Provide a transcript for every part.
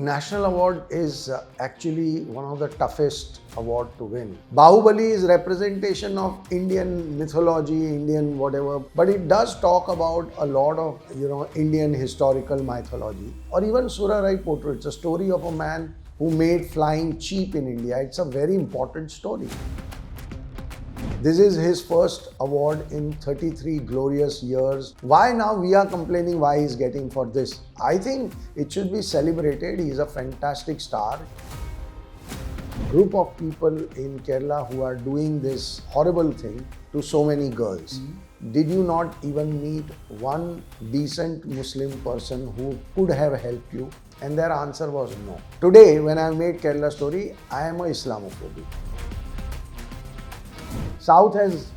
National Award is actually one of the toughest award to win. Bahubali is representation of Indian mythology, Indian whatever, but it does talk about a lot of Indian historical mythology. Or even Surya Rai Potru, it's a story of a man who made flying cheap in India. It's a very important story. This is his first award in 33 glorious years. Why now we are complaining why he's getting for this? I think it should be celebrated. He's a fantastic star. Group of people in Kerala who are doing this horrible thing to so many girls. Did you not even meet one decent Muslim person who could have helped you? And their answer was no. Today, when I made Kerala story, I am a Islamophobe. South has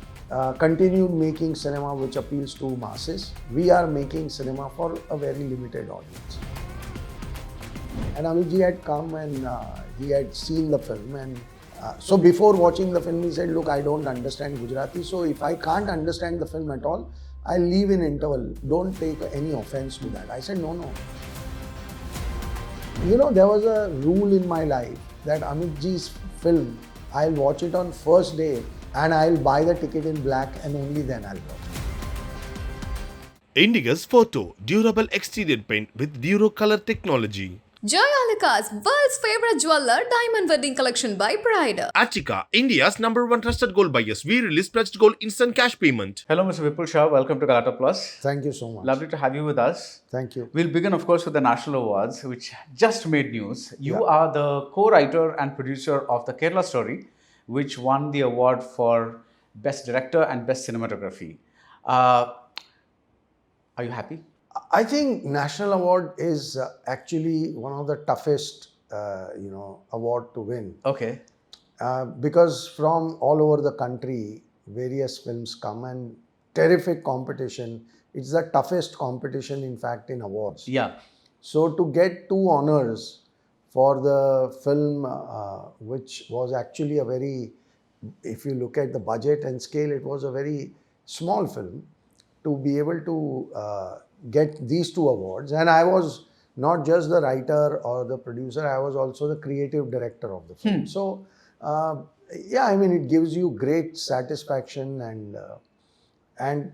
continued making cinema which appeals to masses. We are making cinema for a very limited audience. And Amitji had come and he had seen the film, and so before watching the film he said, look, I don't understand Gujarati, so if I can't understand the film at all, I'll leave in interval. Don't take any offense to that. I said, no. There was a rule in my life that Amitji's film, I'll watch it on first day and I'll buy the ticket in black and only then I'll watch it. INDICUS Photo Durable Exterior Paint with Duro Color Technology. Galatta's world's favorite jeweler diamond wedding collection by Pride. Aashik, India's #1 trusted gold buyers. We release pledged gold instant cash payment. Hello, Mr. Vipul Shah. Welcome to Galatta Plus. Thank you so much. Lovely to have you with us. Thank you. We'll begin, of course, with the National Awards, which just made news. You are the co-writer and producer of the Kerala Story, which won the award for Best Director and Best Cinematography. Are you happy? I think National Award is actually one of the toughest, award to win. Okay. Because from all over the country, various films come and terrific competition. It's the toughest competition, in fact, in awards. Yeah. So to get 2 honors for the film, which was actually a very, if you look at the budget and scale, it was a very small film, to be able to get these 2 awards. And I was not just the writer or the producer, I was also the creative director of the film. So, it gives you great satisfaction, and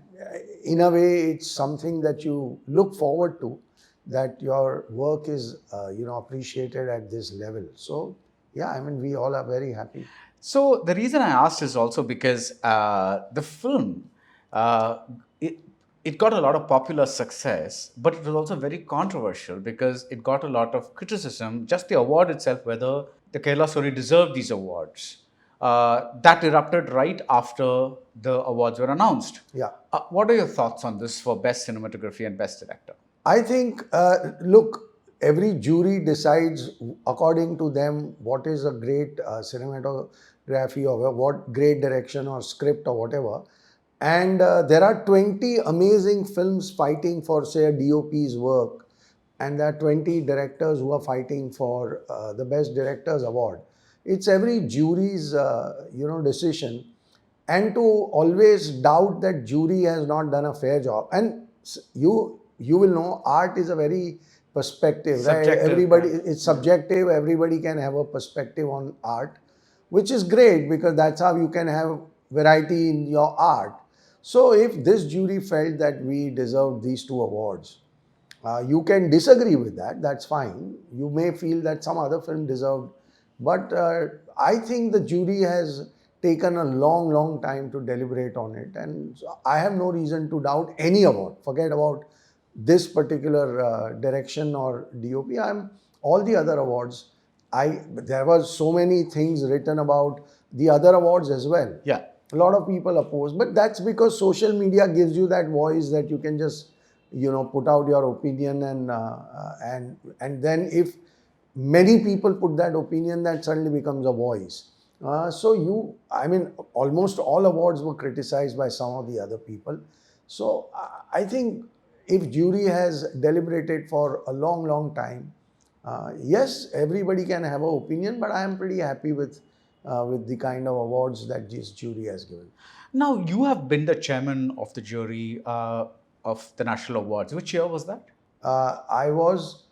in a way, it's something that you look forward to, that your work is, appreciated at this level. So, we all are very happy. So the reason I asked is also because the film, it got a lot of popular success, but it was also very controversial because it got a lot of criticism. Just the award itself, whether the Kerala Story deserved these awards, that erupted right after the awards were announced. Yeah. What are your thoughts on this for Best Cinematography and Best Director? I think, look, every jury decides according to them what is a great cinematography or what great direction or script or whatever. And there are 20 amazing films fighting for, say, a DOP's work, and there are 20 directors who are fighting for the Best Director's Award. It's every jury's, decision. And to always doubt that jury has not done a fair job. And you will know art is a very perspective, subjective, right? Everybody, it's subjective. Everybody can have a perspective on art, which is great because that's how you can have variety in your art. So if this jury felt that we deserved these 2 awards, you can disagree with that, that's fine. You may feel that some other film deserved, but I think the jury has taken a long time to deliberate on it, and so I have no reason to doubt any award. Forget about this particular direction or DOP. All the other awards, there were so many things written about the other awards as well. Yeah. A lot of people oppose, but that's because social media gives you that voice that you can just, put out your opinion, and then if many people put that opinion, that suddenly becomes a voice. Almost all awards were criticized by some of the other people. So I think if jury has deliberated for a long time, yes, everybody can have an opinion, but I am pretty happy with the kind of awards that this jury has given. Now, you have been the chairman of the jury of the National Awards. Which year was that? I was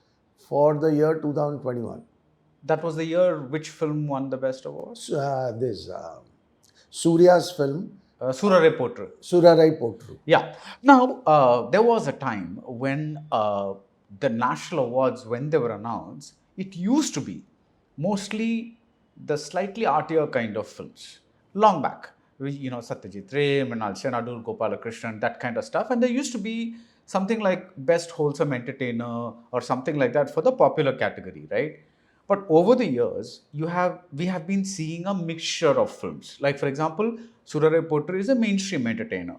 for the year 2021. That was the year which film won the best award? This Surya's film, Surarai Potru. Surarai Potru. Yeah. Now, there was a time when the national awards, when they were announced, it used to be mostly the slightly artier kind of films. Long back, Satyajit Ray, Mrinal Senadu, Gopalakrishnan, that kind of stuff. And there used to be something like Best Wholesome Entertainer or something like that for the popular category, right? But over the years, we have been seeing a mixture of films. Like, for example, Surarai Potru is a mainstream entertainer.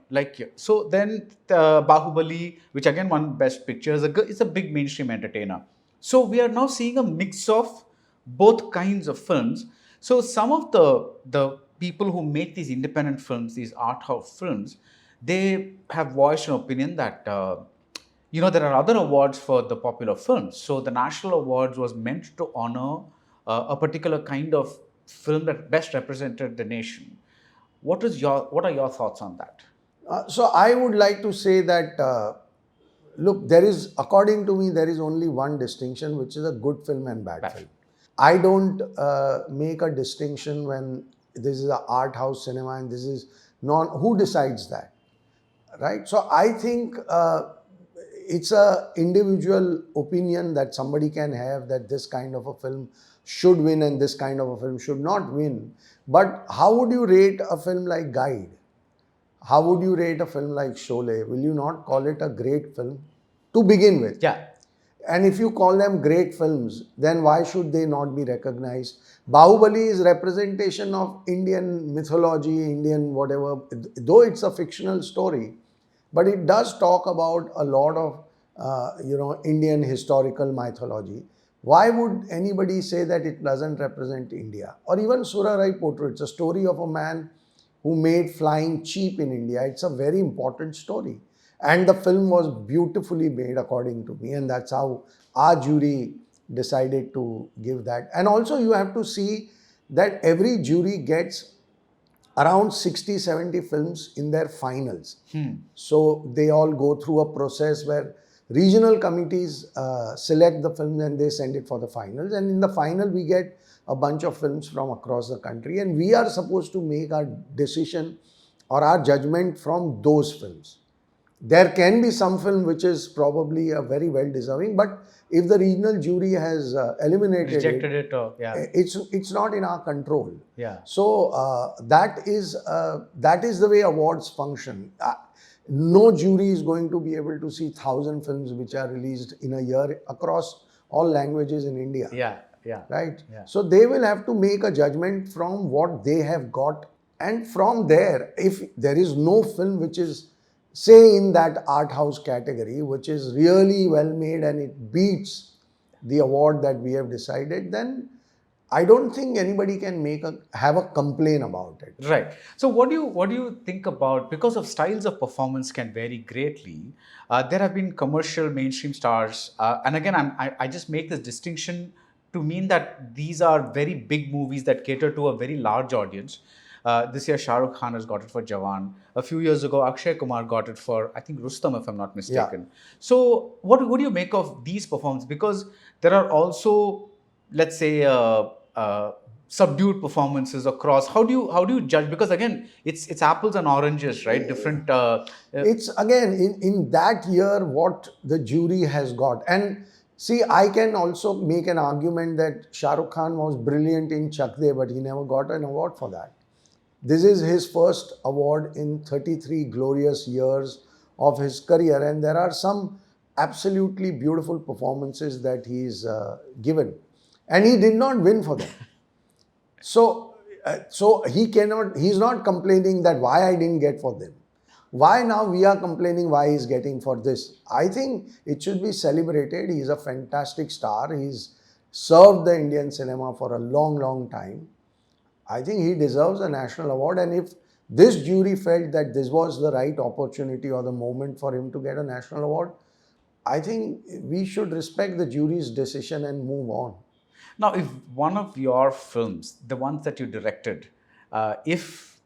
So then Bahubali, which again won Best Picture, is a big mainstream entertainer. So we are now seeing a mix of both kinds of films. So some of the people who make these independent films, these art house films, they have voiced an opinion that there are other awards for the popular films. So the national awards was meant to honor a particular kind of film that best represented the nation. What are your thoughts on that? So I would like to say that, look, according to me, there is only one distinction, which is a good film and bad film. I don't make a distinction when this is an art house cinema and this is who decides that, right? So I think it's a individual opinion that somebody can have, that this kind of a film should win and this kind of a film should not win. But how would you rate a film like Guide? How would you rate a film like Sholay? Will you not call it a great film to begin with? Yeah. And if you call them great films, then why should they not be recognized? Bahubali is representation of Indian mythology, Indian whatever, though it's a fictional story, but it does talk about a lot of Indian historical mythology. Why would anybody say that it doesn't represent India? Or even Surarai Potru, it's a story of a man who made flying cheap in India. It's a very important story. And the film was beautifully made, according to me, and that's how our jury decided to give that. And also you have to see that every jury gets around 60-70 films in their finals. So they all go through a process where regional committees select the films and they send it for the finals. And in the final, we get a bunch of films from across the country. And we are supposed to make our decision or our judgment from those films. There can be some film which is probably a very well deserving, but if the regional jury has Rejected it, it's not in our control. Yeah. So that is the way awards function. No jury is going to be able to see 1,000 films which are released in a year across all languages in India. Yeah. Right? Yeah. So they will have to make a judgment from what they have got, and from there, if there is no film which is, say, in that art house category, which is really well made and it beats the award that we have decided, then I don't think anybody can have a complaint about it. Right. So what do you think about, because of styles of performance can vary greatly, there have been commercial mainstream stars, and again I just make this distinction to mean that these are very big movies that cater to a very large audience. This year Shah Rukh Khan has got it for Jawan. A few years ago Akshay Kumar got it for, I think, Rustam, if I'm not mistaken. Yeah. So what do you make of these performances? Because there are also, let's say, subdued performances across. How do you judge? Because again, it's apples and oranges, right? Different. It's again in that year what the jury has got. And see, I can also make an argument that Shah Rukh Khan was brilliant in Chak De, but he never got an award for that. This is his first award in 33 glorious years of his career, and there are some absolutely beautiful performances that he's given, and he did not win for them. So he's not complaining that why I didn't get for them. Why now we are complaining why he's getting for this? I think it should be celebrated. He's a fantastic star. He's served the Indian cinema for a long, long time. I think he deserves a national award, and if this jury felt that this was the right opportunity or the moment for him to get a national award, I think we should respect the jury's decision and move on. Now, if one of your films, the ones that you directed, if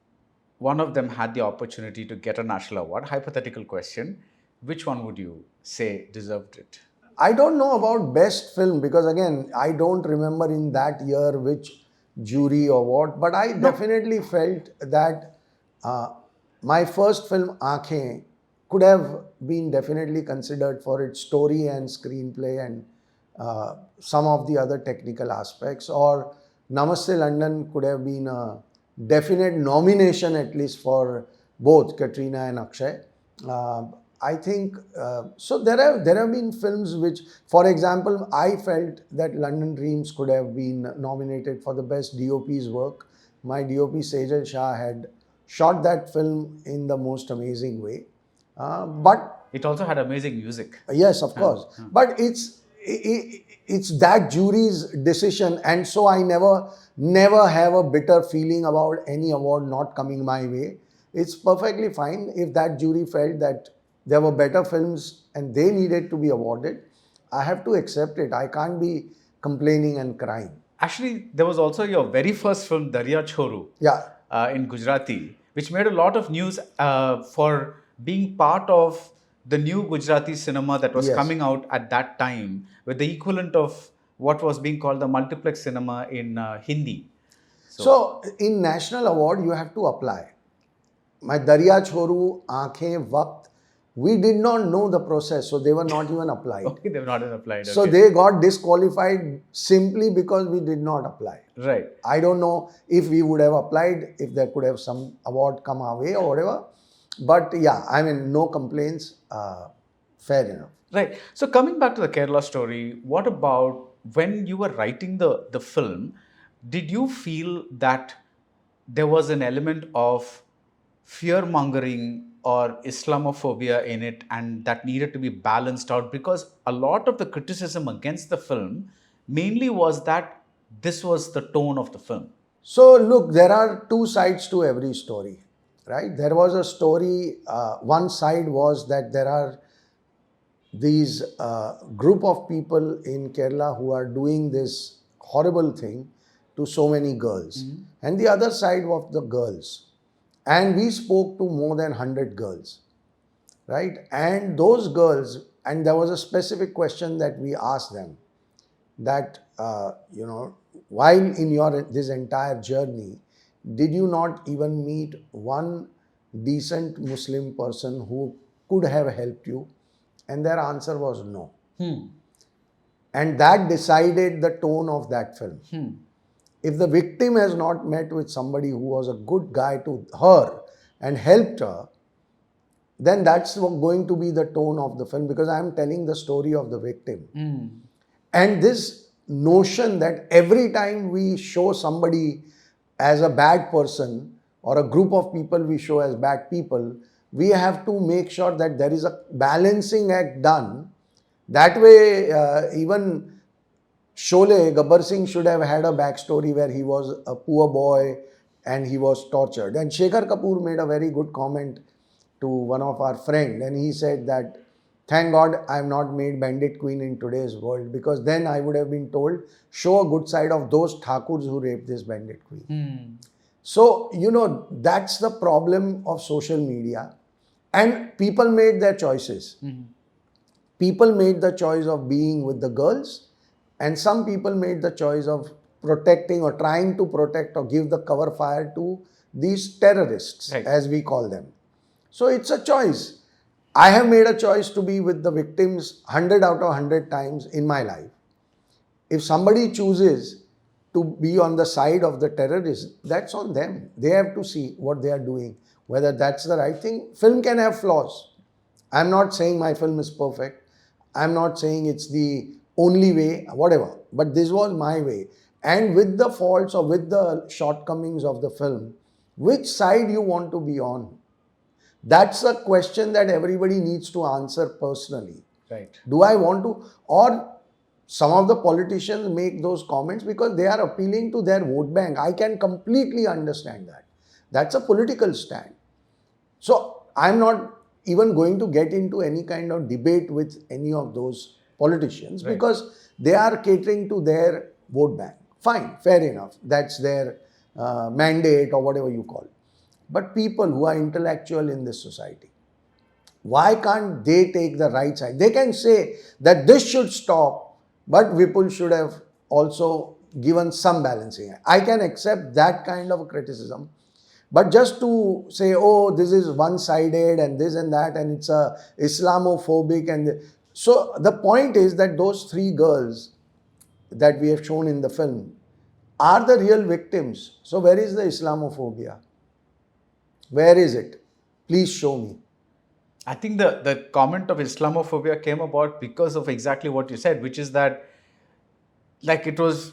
one of them had the opportunity to get a national award, hypothetical question, which one would you say deserved it? I don't know about best film because again, I don't remember in that year which jury or what, but I definitely felt that my first film, Aathi, could have been definitely considered for its story and screenplay and some of the other technical aspects, or Namaste London could have been a definite nomination at least for both Katrina and Akshay. I think so. There have been films which, for example, I felt that London Dreams could have been nominated for the best DOP's work. My DOP Sejal Shah had shot that film in the most amazing way, but It also had amazing music. yes, of course. But it's that jury's decision, and so I never have a bitter feeling about any award not coming my way. It's perfectly fine if that jury felt that there were better films and they needed to be awarded. I have to accept it. I can't be complaining and crying. Actually, there was also your very first film, Darya Choru, Yeah. in Gujarati, which made a lot of news for being part of the new Gujarati cinema that was Yes. coming out at that time, with the equivalent of what was being called the multiplex cinema in Hindi. So in national award, you have to apply. My Darya Choru, Aankhein, Waqt, we did not know the process, so they were not even applied. Okay, they've not even applied. So okay. they got disqualified simply because we did not apply. Right. I don't know if we would have applied, if there could have some award come our way or whatever. But yeah, I mean, no complaints. Fair enough. Right. So coming back to the Kerala story, what about when you were writing the film, did you feel that there was an element of fear-mongering or Islamophobia in it and that needed to be balanced out? Because a lot of the criticism against the film mainly was that this was the tone of the film. So look, there are two sides to every story, right? There was a story, one side was that there are these group of people in Kerala who are doing this horrible thing to so many girls. And the other side of the girls. And we spoke to more than 100 girls, right? And those girls, and there was a specific question that we asked them, that, while in your this entire journey, did you not even meet one decent Muslim person who could have helped you? And their answer was no. And that decided the tone of that film. If the victim has not met with somebody who was a good guy to her and helped her, then that's going to be the tone of the film, because I am telling the story of the victim. And this notion that every time we show somebody as a bad person or a group of people we show as bad people, we have to make sure that there is a balancing act done. That way, even Sholay, Gabbar Singh should have had a backstory where he was a poor boy and he was tortured. And Shekhar Kapoor made a very good comment to one of our friends, and he said that, thank God I am not made Bandit Queen in today's world, because then I would have been told, show a good side of those Thakurs who raped this Bandit Queen. So, that's the problem of social media. And people made their choices. People made the choice of being with the girls, and some people made the choice of protecting or trying to protect or give the cover fire to these terrorists, Right. as we call them. So it's a choice. I have made a choice to be with the victims 100 out of 100 times in my life. If somebody chooses to be on the side of the terrorists, that's on them. They have to see what they are doing, whether that's the right thing. Film can have flaws. I'm not saying my film is perfect. I'm not saying it's the only way, whatever. But this was my way. And with the faults or with the shortcomings of the film, which side you want to be on? That's a question that everybody needs to answer personally. Right. Do I want to? Or some of the politicians make those comments because they are appealing to their vote bank. I can completely understand that. That's a political stand. So I'm not even going to get into any kind of debate with any of those politicians, Right. because they are catering to their vote bank. Fine, fair enough. That's their mandate or whatever you call it. But people who are intellectual in this society, Why can't they take the right side? They can say that this should stop, but Vipul should have also given some balancing. I can accept that kind of criticism. But just to say, oh, this is one-sided and this and that, and it's a Islamophobic, so the point is that those three girls that we have shown in the film are the real victims. So where is the Islamophobia? Where is it? Please show me. I think the comment of Islamophobia came about because of exactly what you said, which is that like it was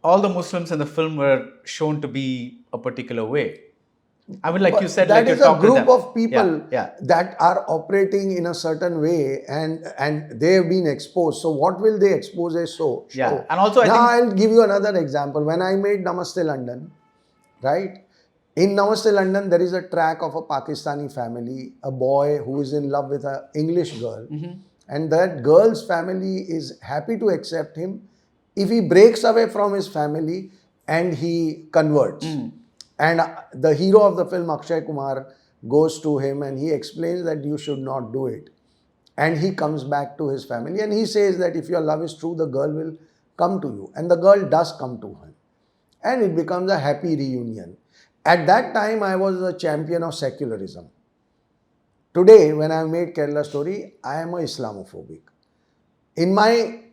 all the Muslims in the film were shown to be a particular way. I mean, like But you said, that like you is a talked to group them. of people Yeah. that are operating in a certain way, and they have been exposed. So what will they expose as show? Yeah. And also I Now think I'll give you another example. When I made Namaste London, right? In Namaste London, there is a track of a Pakistani family, a boy who is in love with an English girl, and that girl's family is happy to accept him if he breaks away from his family and he converts. And the hero of the film, Akshay Kumar, goes to him and he explains that you should not do it. And he comes back to his family and he says that if your love is true, the girl will come to you. And the girl does come to him. And it becomes a happy reunion. At that time, I was a champion of secularism. Today, when I made Kerala Story, I am a Islamophobic. In my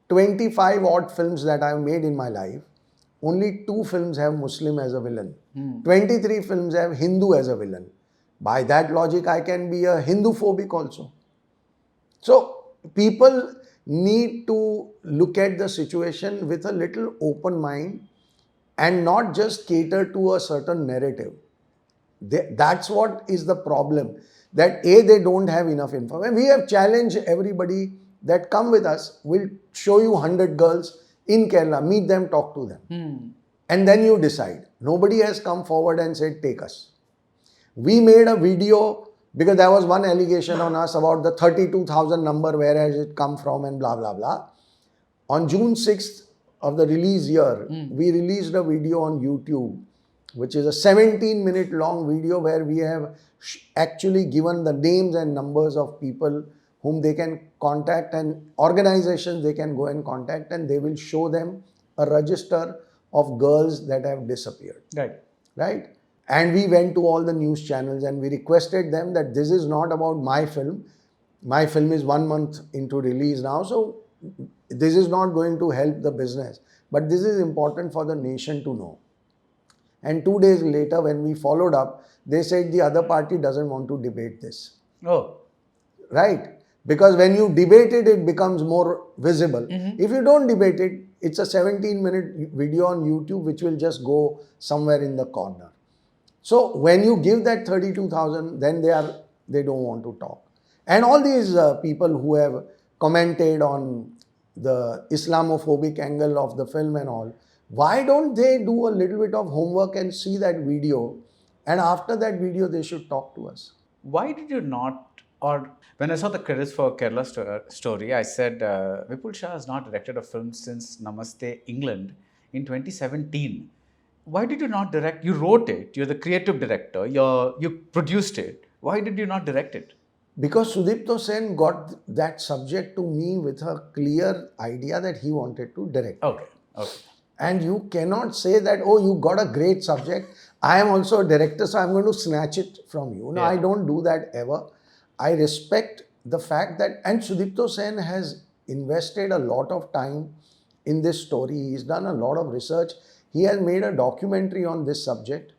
25 odd films that I have made in my life, only 2 films have Muslim as a villain. 23 films have Hindu as a villain. By that logic, I can be a Hindu-phobic also. So, people need to look at the situation with a little open mind and not just cater to a certain narrative. That's what is the problem. That A, they don't have enough information. We have challenged everybody that come with us. We'll show you 100 girls in Kerala. Meet them, talk to them. And then you decide. Nobody has come forward and said, take us. We made a video because there was one allegation on us about the 32,000 number, where has it come from and blah, blah, blah. On June 6th of the release year, we released a video on YouTube, which is a 17-minute long video where we have actually given the names and numbers of people whom they can contact and organizations they can go and contact, and they will show them a register of girls that have disappeared. Right? And we went to all the news channels and we requested them that this is not about my film. My film is 1 month into release now, so this is not going to help the business. But this is important for the nation to know. And 2 days later, when we followed up, they said the other party doesn't want to debate this. Oh. Right? Because when you debate it, it becomes more visible. If you don't debate it, it's a 17-minute video on YouTube which will just go somewhere in the corner. So when you give that 32,000, then they don't want to talk. And all these people who have commented on the Islamophobic angle of the film and all, why don't they do a little bit of homework and see that video, and after that video they should talk to us? Why did you not, or when I saw the credits for Kerala Story, I said Vipul Shah has not directed a film since Namaste England in 2017. Why did you not direct? You wrote it, you're the creative director, you produced it. Why did you not direct it? Because Sudipto Sen got that subject to me with a clear idea that he wanted to direct. Okay. And you cannot say that, oh, you got a great subject, I am also a director, so I'm going to snatch it from you. No, I don't do that ever. I respect the fact that, and Sudipto Sen has invested a lot of time in this story. He's done a lot of research. He has made a documentary on this subject.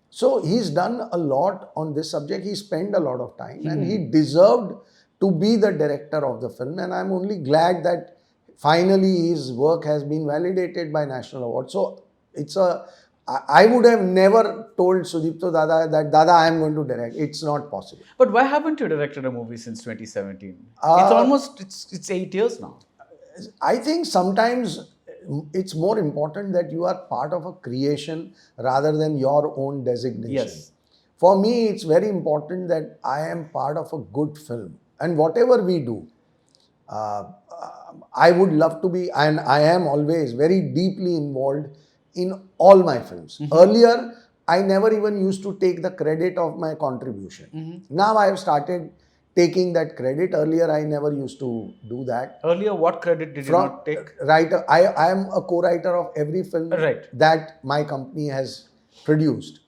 So he's done a lot on this subject. He spent a lot of time and he deserved to be the director of the film. And I'm only glad that finally his work has been validated by National Award. So I would have never told Sudipto Dada that, Dada, I am going to direct. It's not possible. But why haven't you directed a movie since 2017? It's 8 years now. I think sometimes it's more important that you are part of a creation rather than your own designation. Yes. For me, it's very important that I am part of a good film. And whatever we do, I would love to be, and I am always very deeply involved in all my films. Earlier, I never even used to take the credit of my contribution. Now I have started taking that credit. Earlier, I never used to do that. Earlier, what credit did you From not take? writer, I am a co-writer of every film Right. that my company has produced,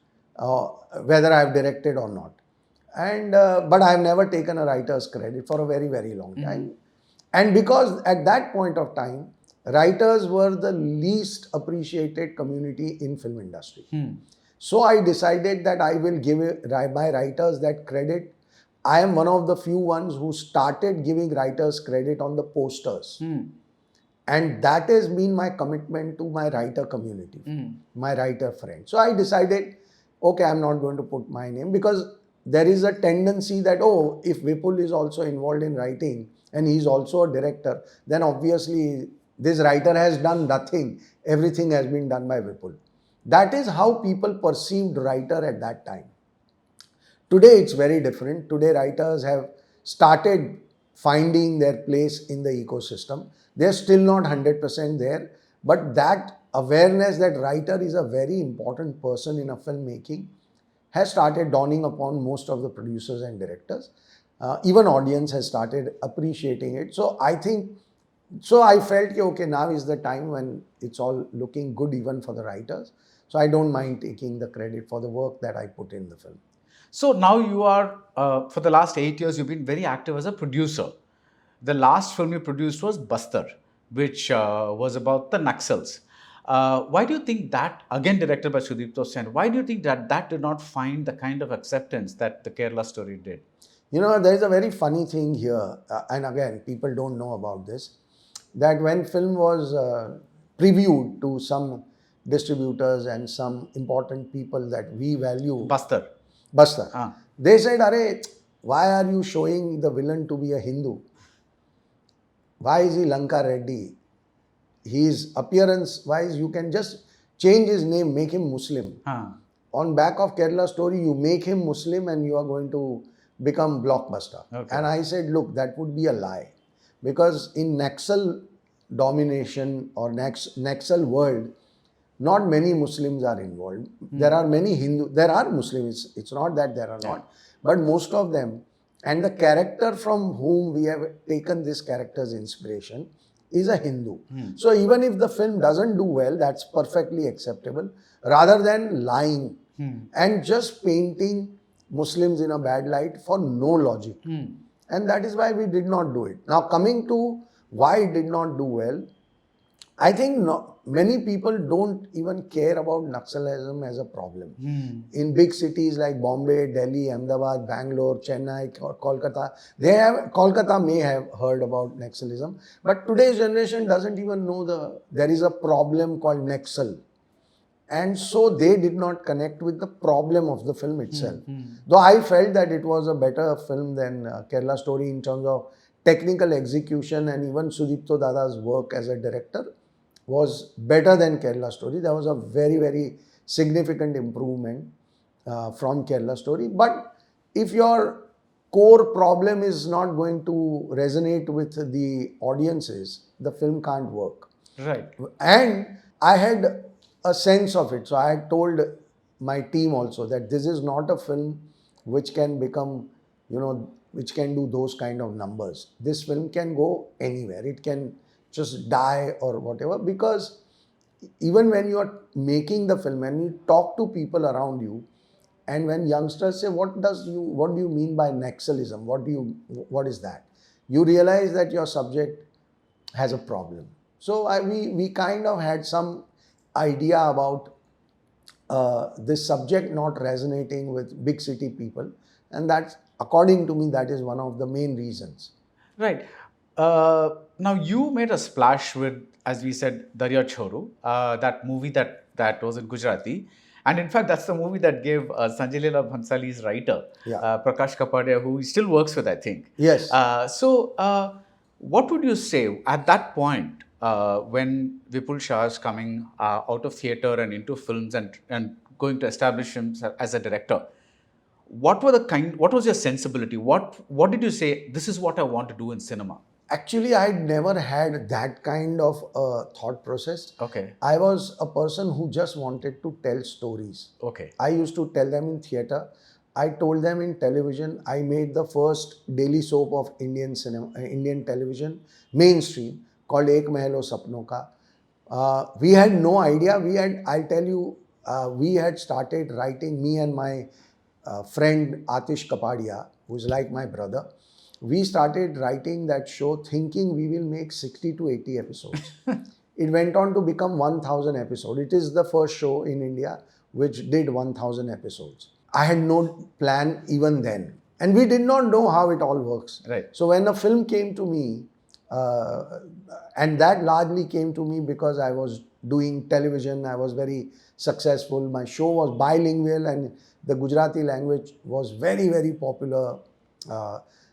whether I have directed or not. And but I have never taken a writer's credit for a very, very long time. And because at that point of time, writers were the least appreciated community in film industry. So I decided that I will give my writers that credit. I am one of the few ones who started giving writers credit on the posters. And that has been my commitment to my writer community, my writer friends. So I decided, okay, I'm not going to put my name, because there is a tendency that, oh, if Vipul is also involved in writing and he's also a director, then obviously this writer has done nothing. Everything has been done by Vipul. That is how people perceived writer at that time. Today it's very different. Today writers have started finding their place in the ecosystem. They're still not 100% there, but that awareness that writer is a very important person in a filmmaking has started dawning upon most of the producers and directors. Even audience has started appreciating it. So I think, so I felt, okay, now is the time when it's all looking good even for the writers. So I don't mind taking the credit for the work that I put in the film. So now you are, for the last 8 years, you've been very active as a producer. The last film you produced was Bastar, which was about the Naxals. Why do you think that, again directed by Sudipto Sen, why do you think that that did not find the kind of acceptance that the Kerala story did? You know, there is a very funny thing here, and again, people don't know about this, that when film was previewed to some distributors and some important people that we value, Bastar. they said, "Arey, why are you showing the villain to be a Hindu? Why is he Lanka Reddy? His appearance wise, you can just change his name, make him Muslim. On back of Kerala story, you make him Muslim and you are going to become blockbuster." Okay. And I said, look, that would be a lie. Because in Naxal domination or Naxal world, not many Muslims are involved. There are many Hindu, there are Muslims, it's not that there are not, but most of them, and the character from whom we have taken this character's inspiration is a Hindu. So even if the film doesn't do well, that's perfectly acceptable, rather than lying and just painting Muslims in a bad light for no logic. And that is why we did not do it. Now coming to why it did not do well, I think many people don't even care about Naxalism as a problem. In big cities like Bombay, Delhi, Ahmedabad, Bangalore, Chennai, Kolkata, Kolkata may have heard about Naxalism, but today's generation doesn't even know there is a problem called Naxal. And so they did not connect with the problem of the film itself. Though I felt that it was a better film than Kerala Story in terms of technical execution, and even Sudipto Dada's work as a director was better than Kerala Story. There was a very, very significant improvement from Kerala Story. But if your core problem is not going to resonate with the audiences, the film can't work. Right. And I had a sense of it. So I had told my team also that this is not a film which can become, which can do those kind of numbers. This film can go anywhere. It can just die or whatever, because even when you are making the film and you talk to people around you, and when youngsters say, what do you mean by Naxalism? What is that? You realize that your subject has a problem. So we kind of had some idea about this subject not resonating with big city people, and that's, according to me, that is one of the main reasons. Right. Now you made a splash with, as we said, Darya Choru, that movie that was in Gujarati. And in fact, that's the movie that gave Sanjay Leela Bhansali's writer, Prakash Kapadia, who he still works with, I think. Yes. So what would you say at that point when Vipul Shah is coming out of theatre and into films and going to establish himself as a director? What was your sensibility? What did you say, this is what I want to do in cinema? Actually, I never had that kind of thought process. Okay. I was a person who just wanted to tell stories. Okay. I used to tell them in theatre. I told them in television, I made the first daily soap of Indian cinema, Indian television, mainstream, called Ek Mahalo Sapno Ka. We had no idea. I'll tell you, we had started writing, me and my friend Atish Kapadia, who's like my brother. We started writing that show thinking we will make 60 to 80 episodes. It went on to become 1000 episodes. It is the first show in India which did 1000 episodes. I had no plan even then. And we did not know how it all works. Right. So when a film came to me, and that largely came to me because I was doing television, I was very successful. My show was bilingual and the Gujarati language was very, very popular.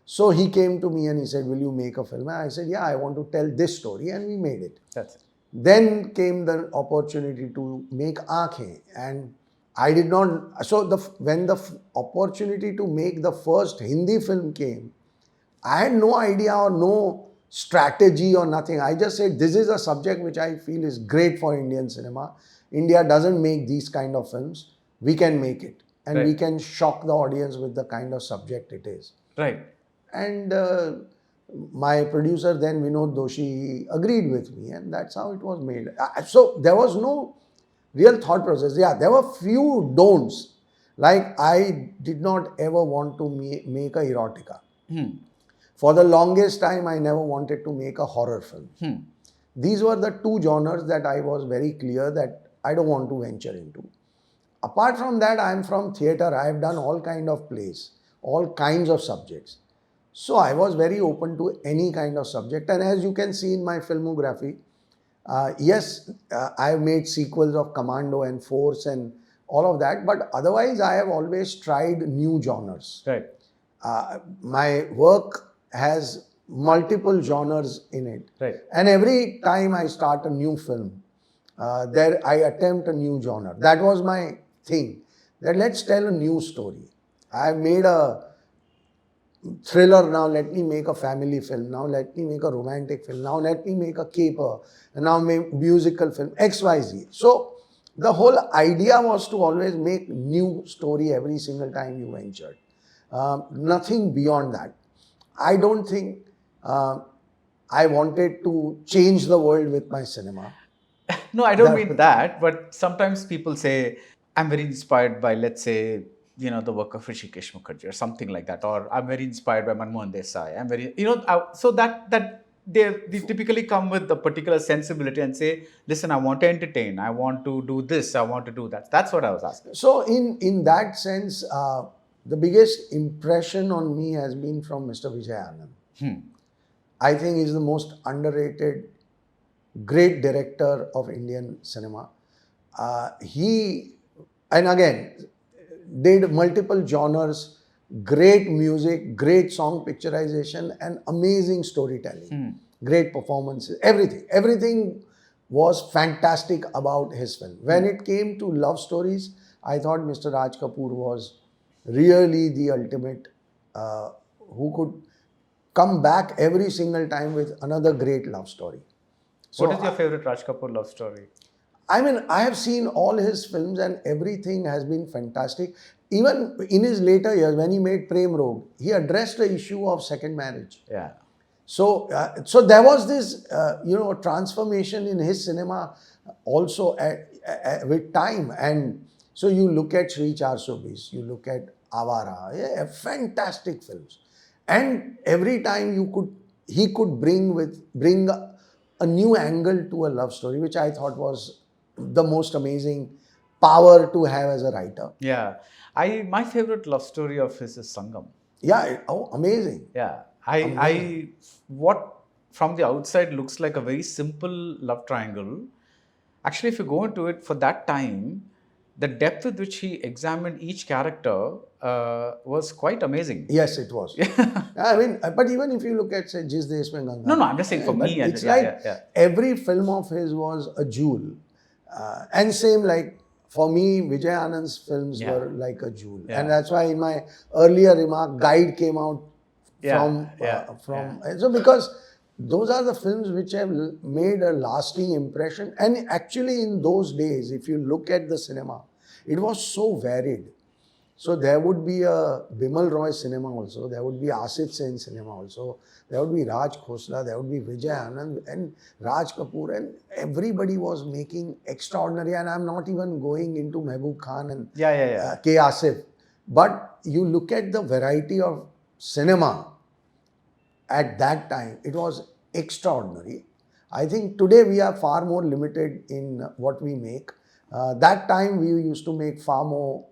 So he came to me and he said, will you make a film? And I said, yeah, I want to tell this story, and we made it. That's it. Then came the opportunity to make Aathi, and I did not. So when the opportunity to make the first Hindi film came, I had no idea or no strategy or nothing. I just said, this is a subject which I feel is great for Indian cinema. India doesn't make these kind of films. We can make it, and Right. we can shock the audience with the kind of subject it is. Right. And my producer then, Vinod Doshi, agreed with me, and that's how it was made. So there was no real thought process. Yeah, there were few don'ts. Like I did not ever want to make a erotica. For the longest time, I never wanted to make a horror film. These were the two genres that I was very clear that I don't want to venture into. Apart from that, I am from theatre. I have done all kind of plays, all kinds of subjects. So I was very open to any kind of subject. And as you can see in my filmography, yes, I have made sequels of Commando and Force and all of that. But otherwise, I have always tried new genres. Right. My work has multiple genres in it. Right. And every time I start a new film, there I attempt a new genre. That was my thing. That let's tell a new story. I have made a thriller, now let me make a family film, now let me make a romantic film, now let me make a caper, and now make musical film, XYZ. So the whole idea was to always make new story every single time you ventured. Nothing beyond that. I don't think I wanted to change the world with my cinema. No, I don't mean that, but sometimes people say, I'm very inspired by, let's say, the work of Hrishikesh Mukherjee or something like that, or I'm very inspired by Manmohan Desai. I'm very, so that they typically come with a particular sensibility and say, listen, I want to entertain, I want to do this, I want to do that. That's what I was asking. So in that sense, the biggest impression on me has been from Mr. Vijay Anand. I think he's the most underrated, great director of Indian cinema. And again, did multiple genres, great music, great song picturization, and amazing storytelling, great performances, everything. Everything was fantastic about his film. When it came to love stories, I thought Mr. Raj Kapoor was really the ultimate, who could come back every single time with another great love story. So What is your favorite Raj Kapoor love story? I mean, I have seen all his films and everything has been fantastic. Even in his later years, when he made Prem Rog, he addressed the issue of second marriage. Yeah. So there was this, transformation in his cinema also with time. And so you look at Shri 420, you look at Avara, fantastic films. And every time he could bring a new angle to a love story, which I thought was the most amazing power to have as a writer. Yeah. My favorite love story of his is Sangam. Yeah, amazing. Yeah. What from the outside looks like a very simple love triangle. Actually, if you go into it, for that time, the depth with which he examined each character was quite amazing. Yes, it was. I mean, but even if you look at, say, Jis Desh Mein Ganga. No, I'm just saying for me. It's every film of his was a jewel. And same like, for me, Vijay Anand's films were like a jewel. Yeah. And that's why in my earlier remark, Guide came out from. So because those are the films which have made a lasting impression. And actually in those days, if you look at the cinema, it was so varied. So there would be a Bimal Roy cinema also, there would be Aashik Sen cinema also, there would be Raj Khosla, there would be Vijay Anand and Raj Kapoor, and everybody was making extraordinary, and I'm not even going into Mehboob Khan and K. Asif. But you look at the variety of cinema at that time, it was extraordinary. I think today we are far more limited in what we make. That time we used to make far more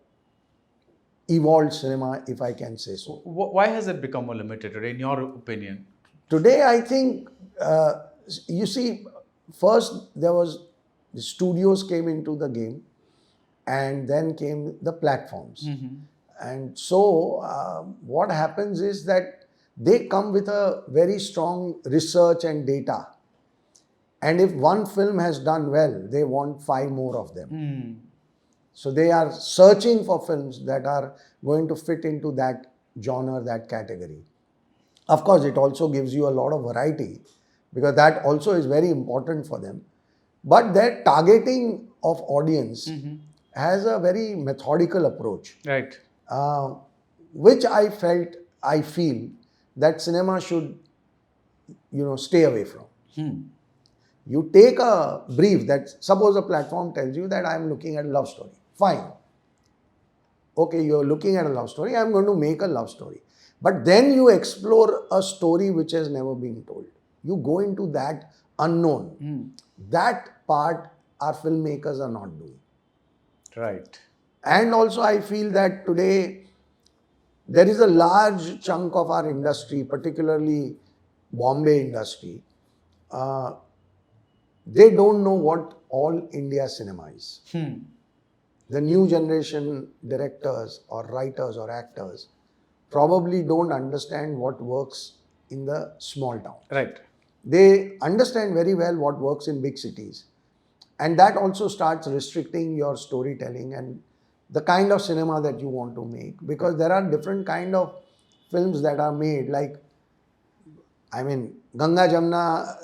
evolved cinema, if I can say so. Why has it become more limited today, in your opinion? Today, I think, you see, first there was the studios came into the game, and then came the platforms. And so, what happens is that they come with a very strong research and data. And if one film has done well, they want 5 more of them. So they are searching for films that are going to fit into that genre, that category. Of course, it also gives you a lot of variety, because that also is very important for them. But their targeting of audience has a very methodical approach. Right. Which I feel that cinema should, stay away from. You take a brief that, suppose a platform tells you that I am looking at a love story. Fine. Okay, you're looking at a love story, I'm going to make a love story. But then you explore a story which has never been told. You go into that unknown. That part our filmmakers are not doing. Right. And also I feel that today there is a large chunk of our industry, particularly Bombay industry, they don't know what all India cinema is. The new generation directors or writers or actors probably don't understand what works in the small town. Right. They understand very well what works in big cities. And that also starts restricting your storytelling and the kind of cinema that you want to make. Because there are different kind of films that are made, like, Ganga Jamna,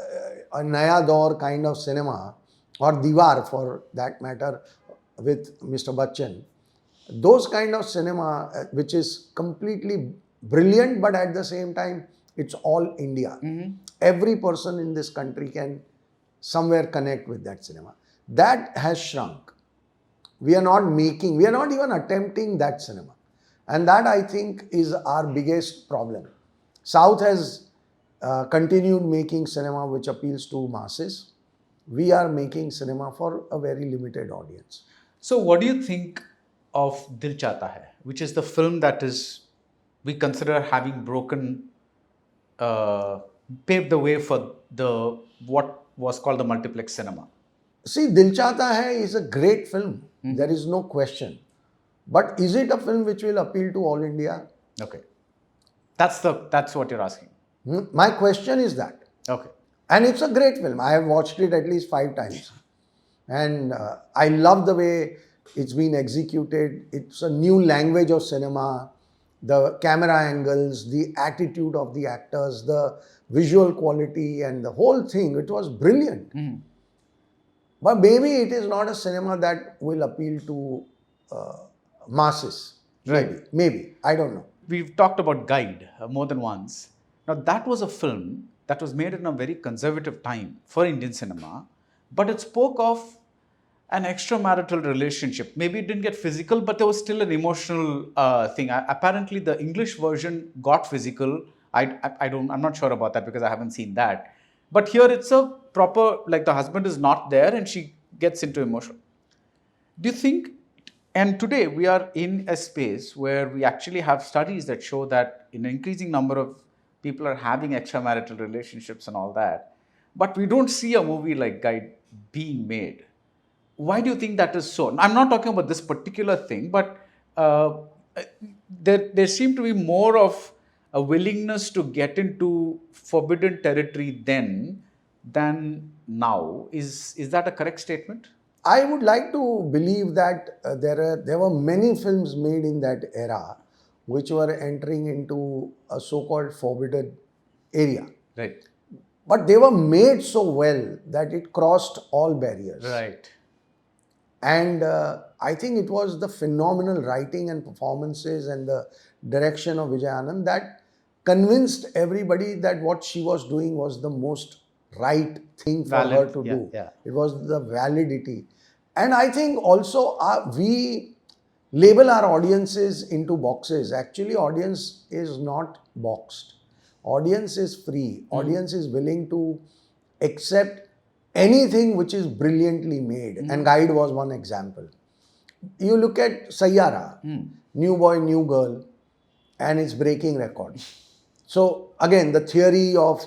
a Naya Daur kind of cinema, or Diwar for that matter, with Mr. Bachchan. Those kind of cinema, which is completely brilliant, but at the same time, it's all India. Every person in this country can somewhere connect with that cinema. That has shrunk. We are not even attempting that cinema. And that, I think, is our biggest problem. South has continued making cinema which appeals to masses. We are making cinema for a very limited audience. So what do you think of Dil Chahta Hai, which is the film that we consider having paved the way for what was called the multiplex cinema? See, Dil Chahta Hai is a great film. There is no question. But is it a film which will appeal to all India? Okay. That's what you're asking. My question is that. Okay. And it's a great film. I have watched it at least 5 times. And I love the way it's been executed. It's a new language of cinema. The camera angles, the attitude of the actors, the visual quality and the whole thing. It was brilliant. But maybe it is not a cinema that will appeal to masses. Right. Maybe. I don't know. We've talked about Guide more than once. Now, that was a film that was made in a very conservative time for Indian cinema, but it spoke of an extramarital relationship. Maybe it didn't get physical, but there was still an emotional thing. Apparently, the English version got physical. I'm not sure about that because I haven't seen that. But here it's a proper, like the husband is not there and she gets into emotion. Do you think, and today we are in a space where we actually have studies that show that an increasing number of people are having extramarital relationships and all that, but we don't see a movie like Guide being made. Why do you think that is so? I'm not talking about this particular thing, but there seemed to be more of a willingness to get into forbidden territory then than now. Is that a correct statement? I would like to believe that there were many films made in that era which were entering into a so-called forbidden area. Right. But they were made so well that it crossed all barriers. Right. And I think it was the phenomenal writing and performances and the direction of Vijay Anand that convinced everybody that what she was doing was the most right thing for Valid, her to yeah, do. yeah. It was the validity. And I think also we label our audiences into boxes. Actually, audience is not boxed. Audience is free. Audience is willing to accept anything which is brilliantly made. And Guide was one example. You look at Sayyara, New Boy, New Girl, and it's breaking records. So again, the theory of,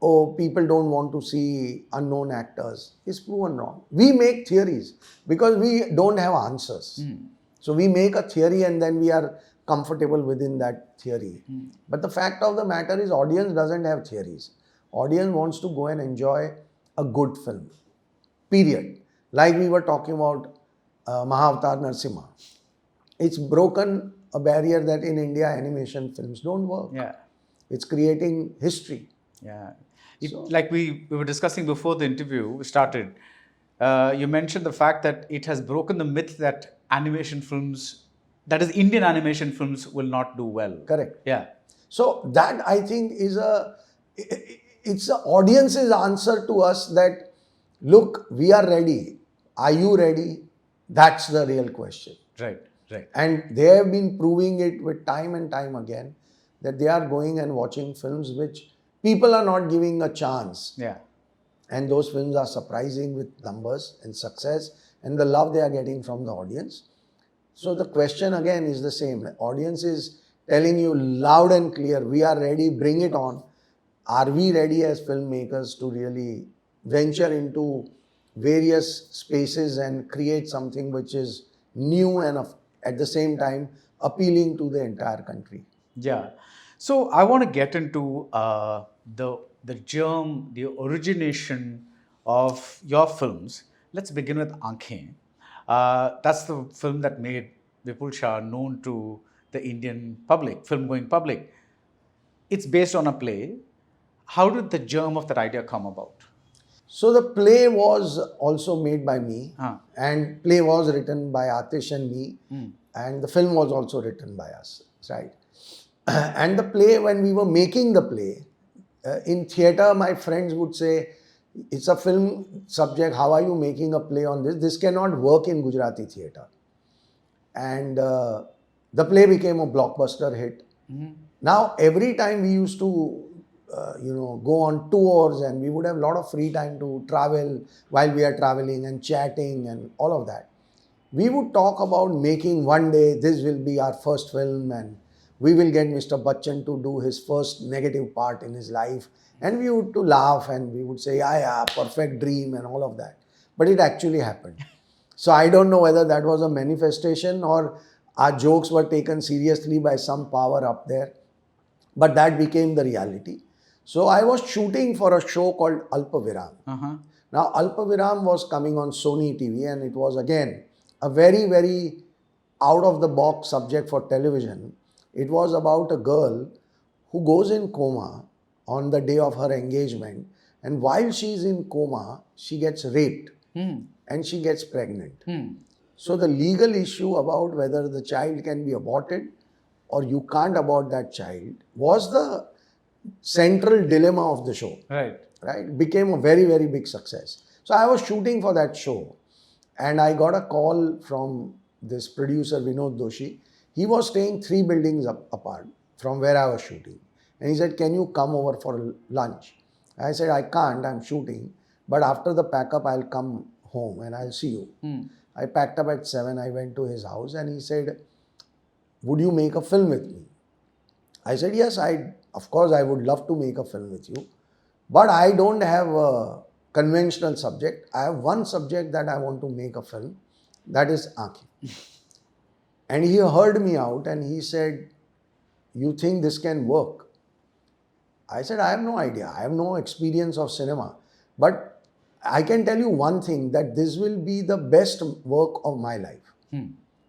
oh, people don't want to see unknown actors is proven wrong. We make theories because we don't have answers. So we make a theory and then we are comfortable within that theory. But the fact of the matter is audience doesn't have theories. Audience wants to go and enjoy a good film. Period. Like we were talking about Mahavatar Narsimha. It's broken a barrier that in India animation films don't work. Yeah. It's creating history. Yeah. Like we were discussing before the interview started, you mentioned the fact that it has broken the myth that animation films, that is Indian animation films, will not do well. Correct. Yeah. So that I think is it's the audience's answer to us that, look, we are ready. Are you ready? That's the real question. Right. Right. And they have been proving it with time and time again that they are going and watching films which people are not giving a chance. Yeah. And those films are surprising with numbers and success and the love they are getting from the audience. So the question again is the same. The audience is telling you loud and clear, we are ready, bring it on. Are we ready as filmmakers to really venture into various spaces and create something which is new and at the same time appealing to the entire country? Yeah. So I want to get into the germ, the origination of your films. Let's begin with Aathi. That's the film that made Vipul Shah known to the Indian public, film-going public. It's based on a play. How did the germ of that idea come about? So the play was also made by me, Huh. and play was written by Aathi and me, and the film was also written by us, right? And the play, when we were making the play, in theatre, my friends would say, it's a film subject, how are you making a play on this? This cannot work in Gujarati theatre. And the play became a blockbuster hit. Now, every time we used to, go on tours and we would have a lot of free time to travel while we are traveling and chatting and all of that. We would talk about making one day, this will be our first film and we will get Mr. Bachchan to do his first negative part in his life. And we would to laugh and we would say, yeah, perfect dream and all of that. But it actually happened. So I don't know whether that was a manifestation or our jokes were taken seriously by some power up there. But that became the reality. So I was shooting for a show called Alpa Viram. Now Alpa Viram was coming on Sony TV and it was again a very, very out of the box subject for television. It was about a girl who goes in coma on the day of her engagement, and while she is in coma, she gets raped and she gets pregnant. So the legal issue about whether the child can be aborted or you can't abort that child was the central dilemma of the show. Right. Right? Became a very, very big success. So I was shooting for that show and I got a call from this producer Vinod Doshi. He was staying 3 buildings apart from where I was shooting. And he said, can you come over for lunch? I said, I can't, I'm shooting. But after the pack up, I'll come home and I'll see you. I packed up at 7, I went to his house and he said, would you make a film with me? I said, yes, of course I would love to make a film with you. But I don't have a conventional subject. I have one subject that I want to make a film. That is Aathi. And he heard me out and he said, you think this can work? I said, I have no idea. I have no experience of cinema. But I can tell you one thing, that this will be the best work of my life.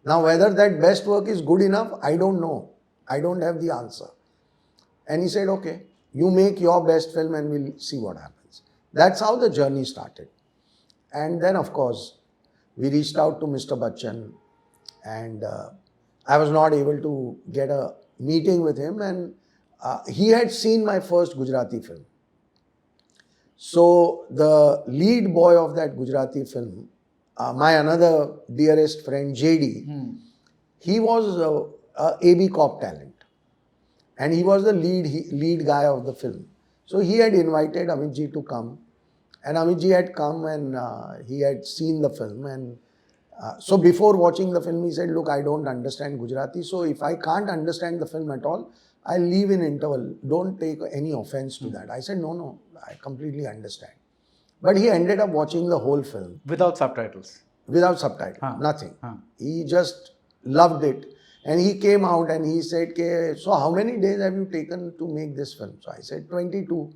Now, whether that best work is good enough, I don't know. I don't have the answer. And he said, okay, you make your best film and we'll see what happens. That's how the journey started. And then, of course, We reached out to Mr. Bachchan, and I was not able to get a meeting with him, and he had seen my first Gujarati film. So the lead boy of that Gujarati film, my another dearest friend JD, he was a AB Corp talent, and he was the lead guy of the film. So he had invited Amitji to come, and Amitji had come, and he had seen the film, and so before watching the film, he said, "Look, I don't understand Gujarati, so if I can't understand the film at all, I'll leave in interval. Don't take any offense to that." I said, "No, I completely understand." But he ended up watching the whole film Without subtitles. without subtitle, nothing. He just loved it. And he came out and he said, "So how many days have you taken to make this film?" So I said, 22.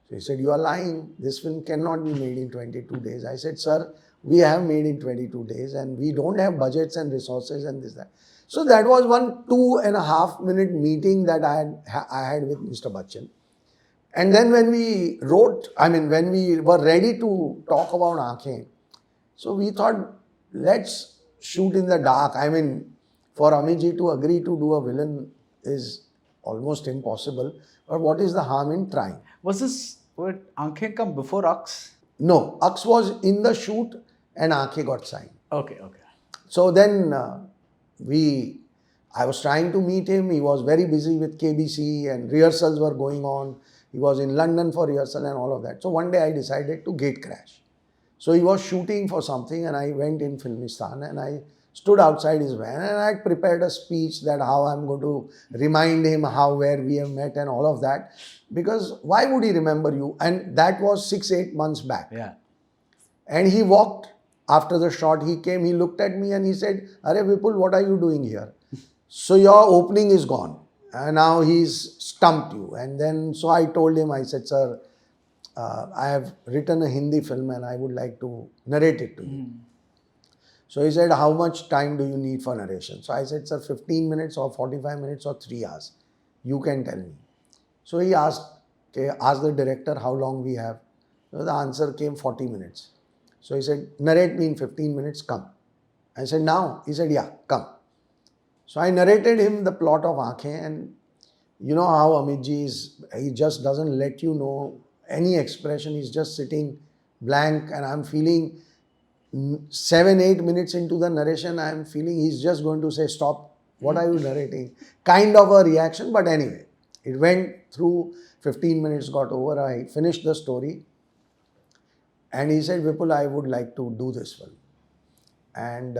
So he said, "You are lying. This film cannot be made in 22 days. I said, "Sir, we have made in 22 days and we don't have budgets and resources and this, that." So that was one 2.5 minute meeting that I had with Mr. Bachchan. And then when we when we were ready to talk about Aathi, so we thought, let's shoot in the dark. I mean, for Amitji to agree to do a villain is almost impossible. But what is the harm in trying? Was this, would Aankhein come before Ux? No, Ux was in the shoot and Aathi got signed. Okay. So then I was trying to meet him. He was very busy with KBC and rehearsals were going on. He was in London for rehearsal and all of that. So one day I decided to gate crash. So he was shooting for something and I went in Filmistan and I stood outside his van and I had prepared a speech that how I'm going to remind him where we have met and all of that. Because why would he remember you? And that was 6-8 months back. Yeah. And he walked after the shot. He came, he looked at me and he said, "Arey Vipul, what are you doing here? So your opening is gone. And now he's stumped you." And then, so I told him, I said, "Sir, I have written a Hindi film and I would like to narrate it to you." So he said, "How much time do you need for narration?" So I said, "Sir, 15 minutes or 45 minutes or 3 hours. You can tell me." So he asked the director how long we have. So the answer came 40 minutes. So he said, "Narrate me in 15 minutes, come." I said, "Now?" He said, "Yeah, come." So I narrated him the plot of Aathi, and you know how Amitji is, he just doesn't let you know any expression. He's just sitting blank, and I'm feeling 7-8 minutes into the narration, I'm feeling he's just going to say, "Stop, what are you narrating?" Kind of a reaction, but anyway, it went through, 15 minutes got over, I finished the story, and he said, "Vipul, I would like to do this film. And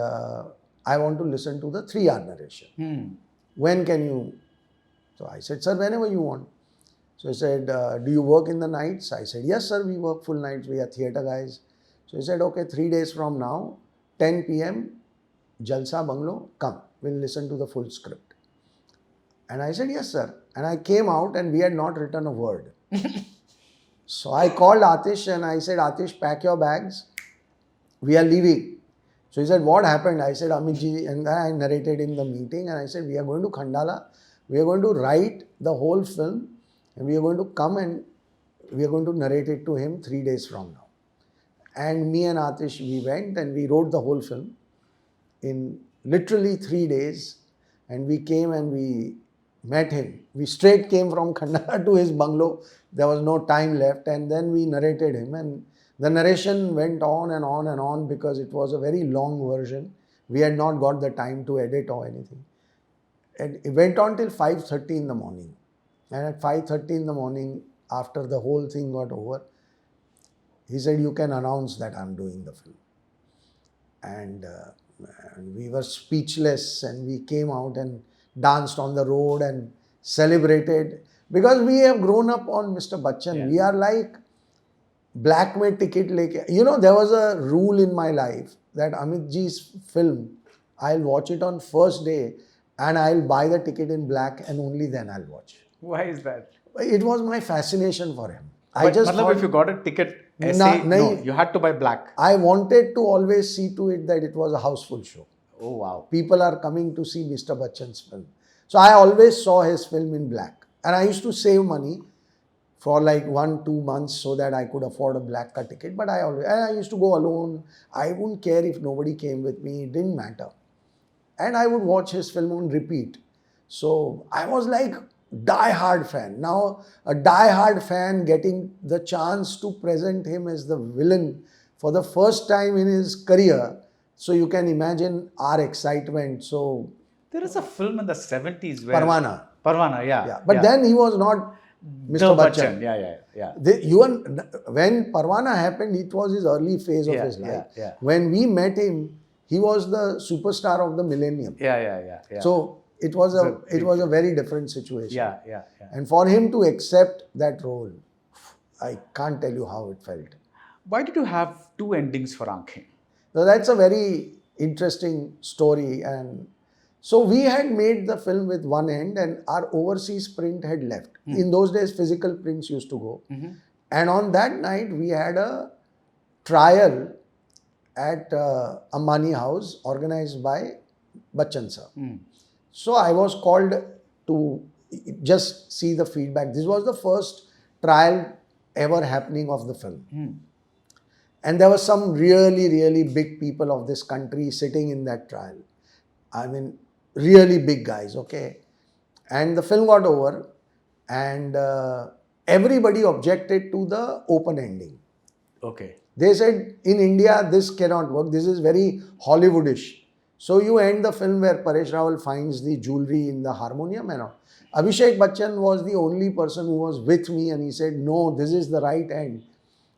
I want to listen to the 3-hour narration. When can you?" So I said, "Sir, whenever you want." So he said, "Do you work in the nights?" I said, "Yes, sir, we work full nights. We are theatre guys." So he said, "Okay, 3 days from now, 10 p.m., Jalsa Bungalow, come. We'll listen to the full script." And I said, "Yes, sir." And I came out and we had not written a word. So I called Atish and I said, "Atish, pack your bags. We are leaving." So he said, "What happened?" I said, "Amitji," and then I narrated in the meeting and I said, "We are going to Khandala. We are going to write the whole film and we are going to come and we are going to narrate it to him 3 days from now." And me and Atish, we went and we wrote the whole film in literally 3 days. And we came and we met him. We straight came from Khandala to his bungalow. There was no time left. And then we narrated him. And the narration went on and on and on because it was a very long version. We had not got the time to edit or anything. And it went on till 5:30 in the morning. And at 5:30 in the morning, after the whole thing got over, he said, "You can announce that I'm doing the film." And we were speechless and we came out and danced on the road and celebrated because we have grown up on Mr. Bachchan. Yeah. We are like black mein ticket leke. You know, there was a rule in my life that Amitji's film, I'll watch it on first day and I'll buy the ticket in black and only then I'll watch. Why is that? It was my fascination for him. But I just matlab, thought, if you got a ticket, you had to buy black. I wanted to always see to it that it was a houseful show. Oh, wow. People are coming to see Mr. Bachchan's film. So I always saw his film in black. And I used to save money for like 1-2 months so that I could afford a black car ticket. But I used to go alone. I wouldn't care if nobody came with me. It didn't matter. And I would watch his film on repeat. So I was like die-hard fan. Now a die-hard fan getting the chance to present him as the villain for the first time in his career. So you can imagine our excitement. So There is a film in the 70s where... Parwana. Parwana, yeah. Yeah. But then he was not Mr. The Bachchan. Yeah. When Parwana happened, it was his early phase of his life. Yeah. When we met him, he was the superstar of the millennium. Yeah. So it was a very different situation. Yeah. And for him to accept that role, I can't tell you how it felt. Why did you have two endings for Aankhein? So that's a very interesting story. And so we had made the film with one end and our overseas print had left. In those days, physical prints used to go. And on that night, we had a trial at Ambani House organized by Bachchan sir. So I was called to just see the feedback. This was the first trial ever happening of the film. And there were some really, really big people of this country sitting in that trial. I mean, really big guys, okay? And the film got over and everybody objected to the open ending. Okay. They said, in India, this cannot work. This is very Hollywoodish. So you end the film where Paresh Rawal finds the jewelry in the harmonium and all. Abhishek Bachchan was the only person who was with me and he said, no, this is the right end.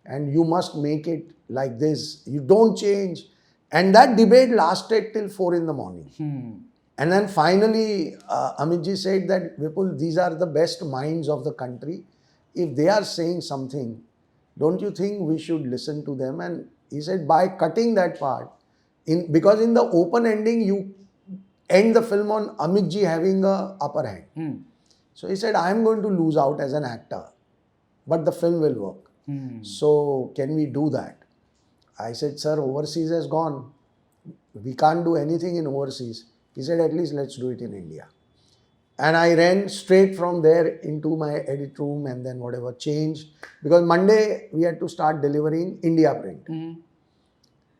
And you must make it like this. You don't change. And that debate lasted till 4 in the morning. And then finally, Amitji said that, Vipul, these are the best minds of the country. If they are saying something, don't you think we should listen to them? And he said, by cutting that part, because in the open ending, you end the film on Amitji having a upper hand. So he said, I am going to lose out as an actor, but the film will work. So can we do that? I said, sir, overseas has gone. We can't do anything in overseas. He said, at least let's do it in India. And I ran straight from there into my edit room and then whatever changed. Because Monday we had to start delivering India print.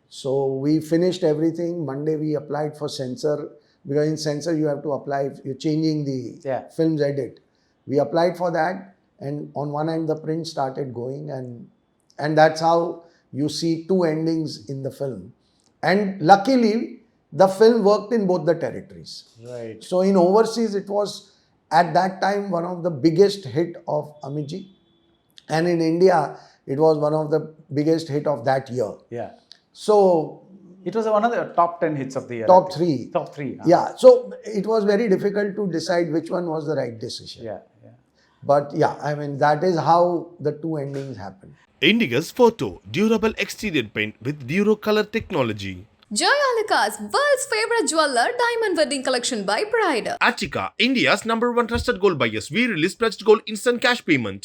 So we finished everything. Monday we applied for censor. Because in censor you have to apply, you're changing the film's edit. We applied for that. And on one end the print started going. And that's how you see two endings in the film. And luckily, the film worked in both the territories. Right. So in overseas, it was at that time one of the biggest hit of Amitji. And in India, it was one of the biggest hit of that year. Yeah. So it was one of the top 10 hits of the year. Top 3. Top 3. Yeah. So it was very difficult to decide which one was the right decision. Yeah. But yeah, I mean, that is how the two endings happened. INDICUS Photo, durable exterior paint with Duro color technology. Joyalica's world's favorite jeweler diamond wedding collection by Pride. Aashik, India's #1 trusted gold buyers. We release pledged gold instant cash payment.